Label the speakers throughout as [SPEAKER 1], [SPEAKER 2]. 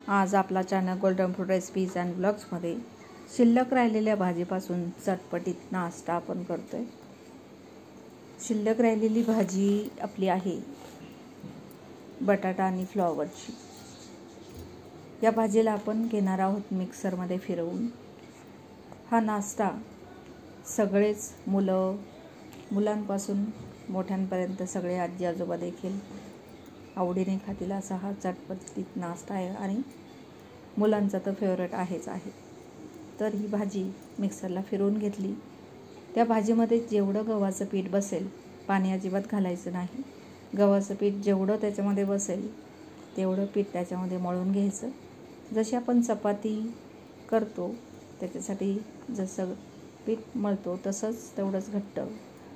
[SPEAKER 1] आज आपला channel golden food recipes and ब्लॉग्समध्ये शिल्लक राहिलेल्या भाजीपासून चटपटीत नाश्ता आपण करतोय। शिल्लक राहिलेली भाजी आपली आहे बटाटा आणि फ्लॉवरची। या भाजीला आपण घेणार आहोत मिक्सरमध्ये फिरवून। हा नाश्ता सगळेच मुलांपासून मोठ्यांपर्यंत सगळे आजी आजोबा देखील आवडीने खातील असा हा चटपटीत नाश्ता आहे आणि मुलांचा तर फेवरेट आहेच आहे। तर ही भाजी मिक्सरला फिरवून घेतली। त्या भाजीमध्ये जेवढं गव्हाचं पीठ बसेल, पाणी अजिबात घालायचं नाही। गव्हाचं पीठ जेवढं त्याच्यामध्ये बसेल तेवढं पीठ त्याच्यामध्ये मळून घ्यायचं। जशी आपण चपाती करतो त्याच्यासाठी जसं पीठ मळतो तसंच तेवढंच घट्ट,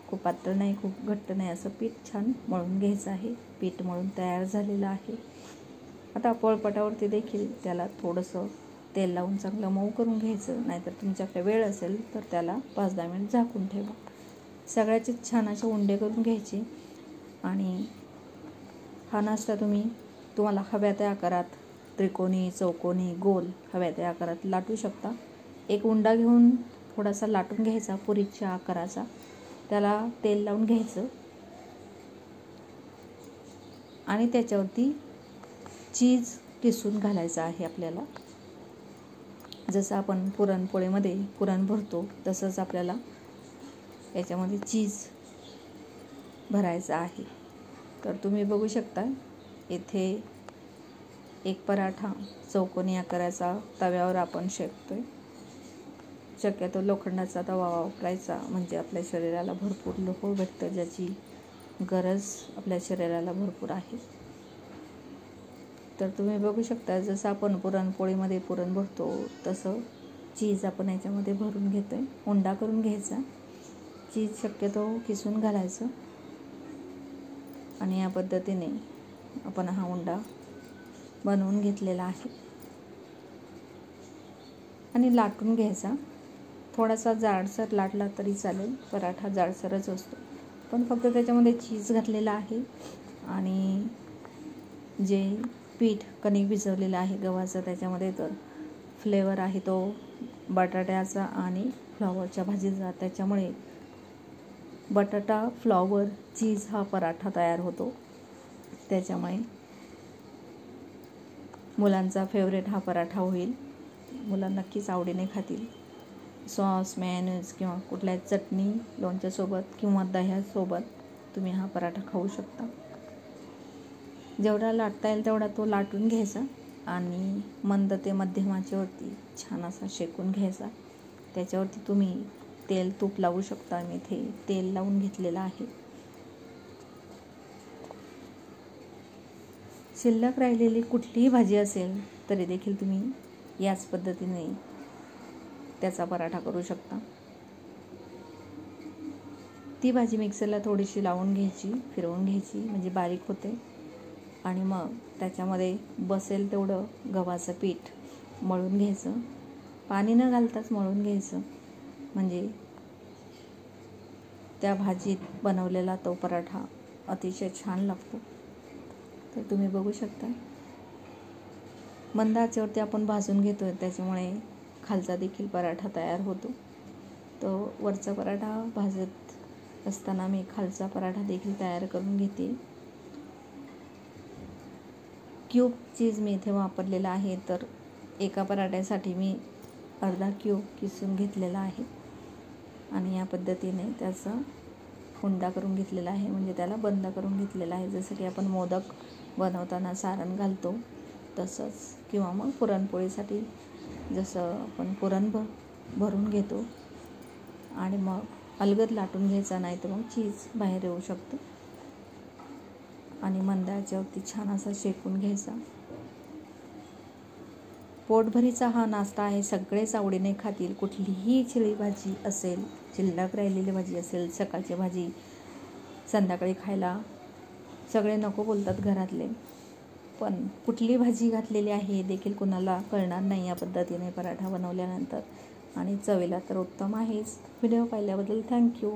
[SPEAKER 1] खूप पातळ नाही खूप घट्ट नाही असं पीठ छान मळून घ्यायचं आहे। पीठ मळून तयार झालेलं आहे। आता पोळपाटावरती देखील त्याला थोडंसं तेल लावून चांगलं मऊ करून घ्यायचं, नाहीतर तुमच्याकडे वेळ असेल तर त्याला 5-10 मिनिट झाकून ठेवा। सगळ्याचे छान असे उंडे करून घ्यायचे आणि हा नाश्ता तुम्हाला हव्या त्या आकारात, त्रिकोणी, चौकोनी, गोल हव्या त्या आकारात लाटू शकता। एक उंडा घेऊन थोडासा लाटून घ्यायचा पुरीच्या आकाराचा, त्याला तेल लावून घ्यायचं आणि त्याच्यावरती चीज किसून घालायचं आहे आपल्याला। जसं आपण पुरणपोळीमध्ये पुरण भरतो तसंच आपल्याला याच्यामध्ये चीज भरायचं आहे। तर तुम्ही बघू शकता इथे एक पराठा चौकोनी आकाराचा तव्यावर आपण शेकतोय। शक्यतो लोखंडाचा तवा वापरायचा, म्हणजे आपल्या शरीराला भरपूर लोह भेटतं, ज्याची गरज आपल्या शरीराला भरपूर आहे। तर तुम्ही बघू शकता जसं आपण पुरणपोळीमध्ये पुरण भरतो तसं चीज आपण याच्यामध्ये भरून घेतोय। उंडा करून घ्यायचा, चीज शक्यतो किसून घालायचं आणि या पद्धतीने आपण हा उंडा बनवून घेतलेला आहे आणि लाटून घ्यायचा। थोडासा जाडसर लाटला तरी चालेल, पराठा जाडसरच असतो, पण फक्त त्याच्यामध्ये चीज घातलेला आहे आणि जे पीठ कणिक भिजवलेलं आहे गव्हाचं त्याच्यामध्ये तर फ्लेवर आहे तो बटाट्याचा आणि फ्लॉवरच्या भाजीचा, त्याच्यामुळे बटाटा फ्लॉवर चीज हा पराठा तयार होतो। त्याच्यामुळे मुलांचा फेवरेट हा पराठा होईल। मुलं नक्कीच आवडीने खातील। सॉस, मेयोनीज किंवा कुठल्या चटणी लोणच्यासोबत किंवा दह्यासोबत तुम्ही हा पराठा खाऊ शकता। जेवढा लाटता येईल तेवढा तो लाटून घ्यायचा आणि मंद ते मध्यम आचेवरती छान असा शेकून घ्यायचा। त्याच्यावरती तुम्ही तेल तूप लावू शकता। मी इथे तेल लावून घेतलेलं आहे। शिल्लक राहिलेली कुठलीही भाजी असेल तरी देखील तुम्ही याच पद्धतीने त्याचा पराठा करू शकता। ती भाजी मिक्सरला थोडीशी लावून घ्यायची, फिरवून घ्यायची, म्हणजे बारीक होते आणि मग त्याच्यामध्ये बसेल तेवढं गव्हाचं पीठ मळून घ्यायचं। पाणी न घालताच मळून घ्यायचं, म्हणजे त्या भाजीत बनवलेला तो पराठा अतिशय छान लागतो। तर तुम्ही बघू शकता मंद आचेवरती आपण भाजून घेतोय, त्याच्यामुळे खालचा देखील पराठा तयार होतो। तो वरचा पराठा भाजत असताना मी खालचा पराठा देखील तयार करून घेते। क्यूब चीज मी इथे वापरलेला आहे, तर एका पराठ्यासाठी मी अर्धा क्यूब किसून घेतलेला आहे आणि या पद्धतीने त्याचा उंडा करून घेतलेला आहे, म्हणजे त्याला बंद करून घेतलेला आहे। जसं की आपण मोदक बनवताना सारण घालतो तसंच, किंवा मग पुरणपोळीसाठी जसं आपण पुरण भरून घेतो आणि मग अलगद लाटून घ्यायचा, नाही तर मग चीज बाहेर येऊ शकतो आणि मंद आचेवरती छान असा शेकून घ्यायचा। पोटभरीचा हा नाश्ता आहे, सगळेच आवडीने खातील। कुठलीही शिळी भाजी असेल, शिल्लक राहिलेली भाजी असेल, सकाळची भाजी संध्याकाळी खायला सगळे नको बोलतात घरातले, पण कुठली भाजी घातलेली आहे हे देखील कुणाला कळणार नाही या पद्धतीने पराठा बनवल्यानंतर, आणि चवीला तर उत्तम आहेच। व्हिडिओ पाहिल्याबद्दल थँक्यू।